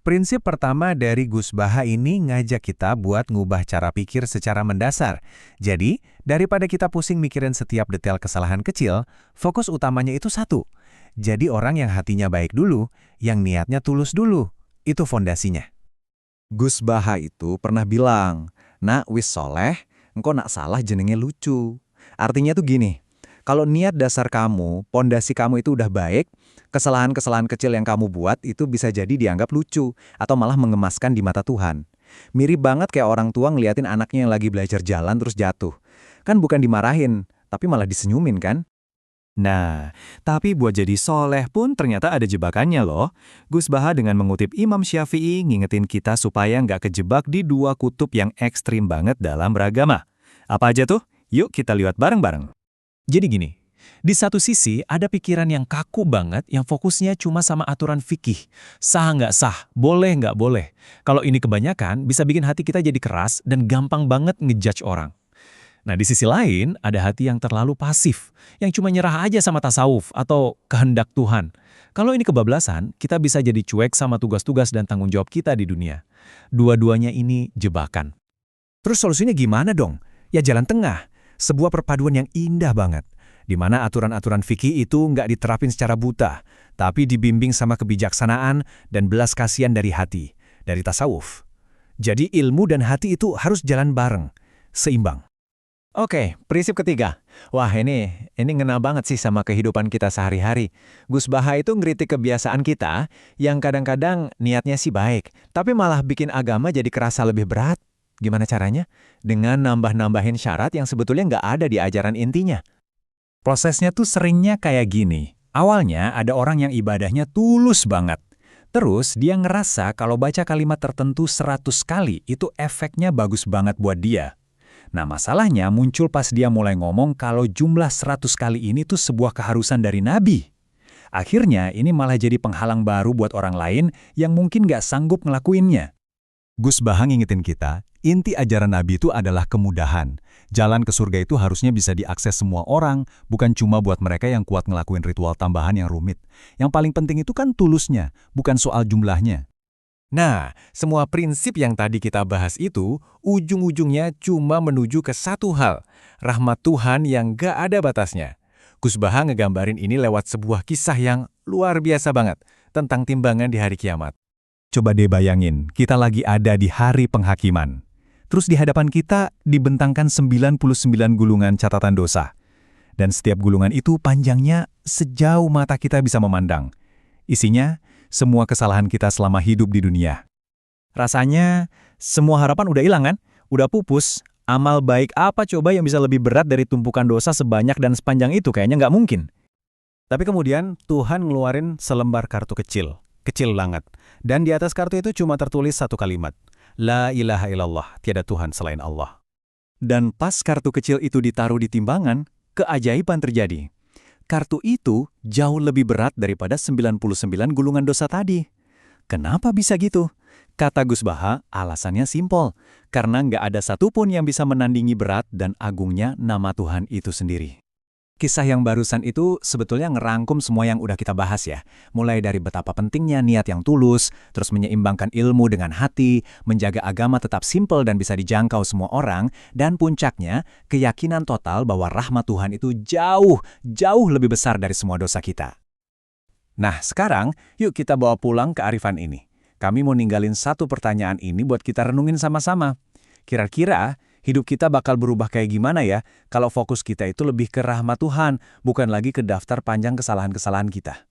Prinsip pertama dari Gus Baha ini ngajak kita buat ngubah cara pikir secara mendasar. Jadi, daripada kita pusing mikirin setiap detail kesalahan kecil, fokus utamanya itu satu. Jadi orang yang hatinya baik dulu, yang niatnya tulus dulu. Itu fondasinya. Gus Baha itu pernah bilang, "Nak wis soleh, engkau nak salah jenenge lucu." Artinya tuh gini, kalau niat dasar kamu, pondasi kamu itu udah baik, kesalahan-kesalahan kecil yang kamu buat itu bisa jadi dianggap lucu atau malah mengemaskan di mata Tuhan. Mirip banget kayak orang tua ngeliatin anaknya yang lagi belajar jalan terus jatuh. Kan bukan dimarahin, tapi malah disenyumin kan? Nah, tapi buat jadi soleh pun ternyata ada jebakannya loh. Gus Baha dengan mengutip Imam Syafi'i ngingetin kita supaya nggak kejebak di dua kutub yang ekstrim banget dalam beragama. Apa aja tuh? Yuk kita lihat bareng-bareng. Jadi gini, di satu sisi ada pikiran yang kaku banget yang fokusnya cuma sama aturan fikih. Sah nggak sah, boleh nggak boleh. Kalau ini kebanyakan bisa bikin hati kita jadi keras dan gampang banget ngejudge orang. Nah di sisi lain ada hati yang terlalu pasif, yang cuma nyerah aja sama tasawuf atau kehendak Tuhan. Kalau ini kebablasan, kita bisa jadi cuek sama tugas-tugas dan tanggung jawab kita di dunia. Dua-duanya ini jebakan. Terus solusinya gimana dong? Ya jalan tengah, sebuah perpaduan yang indah banget. Di mana aturan-aturan fikih itu nggak diterapin secara buta, tapi dibimbing sama kebijaksanaan dan belas kasihan dari hati, dari tasawuf. Jadi ilmu dan hati itu harus jalan bareng, seimbang. Oke, prinsip ketiga. Wah ini ngena banget sih sama kehidupan kita sehari-hari. Gus Baha itu ngeritik kebiasaan kita yang kadang-kadang niatnya sih baik, tapi malah bikin agama jadi kerasa lebih berat. Gimana caranya? Dengan nambah-nambahin syarat yang sebetulnya nggak ada di ajaran intinya. Prosesnya tuh seringnya kayak gini. Awalnya ada orang yang ibadahnya tulus banget. Terus dia ngerasa kalau baca kalimat tertentu 100 kali itu efeknya bagus banget buat dia. Nah masalahnya muncul pas dia mulai ngomong kalau jumlah 100 kali ini tuh sebuah keharusan dari Nabi. Akhirnya ini malah jadi penghalang baru buat orang lain yang mungkin nggak sanggup ngelakuinnya. Gus Baha ngingetin kita, inti ajaran Nabi itu adalah kemudahan. Jalan ke surga itu harusnya bisa diakses semua orang, bukan cuma buat mereka yang kuat ngelakuin ritual tambahan yang rumit. Yang paling penting itu kan tulusnya, bukan soal jumlahnya. Nah, semua prinsip yang tadi kita bahas itu, ujung-ujungnya cuma menuju ke satu hal, rahmat Tuhan yang gak ada batasnya. Gus Baha ngegambarin ini lewat sebuah kisah yang luar biasa banget, tentang timbangan di hari kiamat. Coba deh bayangin, kita lagi ada di hari penghakiman. Terus di hadapan kita dibentangkan 99 gulungan catatan dosa. Dan setiap gulungan itu panjangnya sejauh mata kita bisa memandang. Isinya, semua kesalahan kita selama hidup di dunia. Rasanya semua harapan udah hilang kan? Udah pupus. Amal baik apa coba yang bisa lebih berat dari tumpukan dosa sebanyak dan sepanjang itu? Kayaknya nggak mungkin. Tapi kemudian Tuhan ngeluarin selembar kartu kecil, kecil banget. Dan di atas kartu itu cuma tertulis satu kalimat, La ilaha illallah, tiada Tuhan selain Allah. Dan pas kartu kecil itu ditaruh di timbangan, keajaiban terjadi. Kartu itu jauh lebih berat daripada 99 gulungan dosa tadi. Kenapa bisa gitu? Kata Gus Baha, alasannya simpel. Karena nggak ada satupun yang bisa menandingi berat dan agungnya nama Tuhan itu sendiri. Kisah yang barusan itu sebetulnya ngerangkum semua yang udah kita bahas ya. Mulai dari betapa pentingnya niat yang tulus, terus menyeimbangkan ilmu dengan hati, menjaga agama tetap simpel dan bisa dijangkau semua orang, dan puncaknya, keyakinan total bahwa rahmat Tuhan itu jauh, jauh lebih besar dari semua dosa kita. Nah, sekarang yuk kita bawa pulang kearifan ini. Kami mau ninggalin satu pertanyaan ini buat kita renungin sama-sama. Kira-kira hidup kita bakal berubah kayak gimana ya kalau fokus kita itu lebih ke rahmat Tuhan, bukan lagi ke daftar panjang kesalahan-kesalahan kita.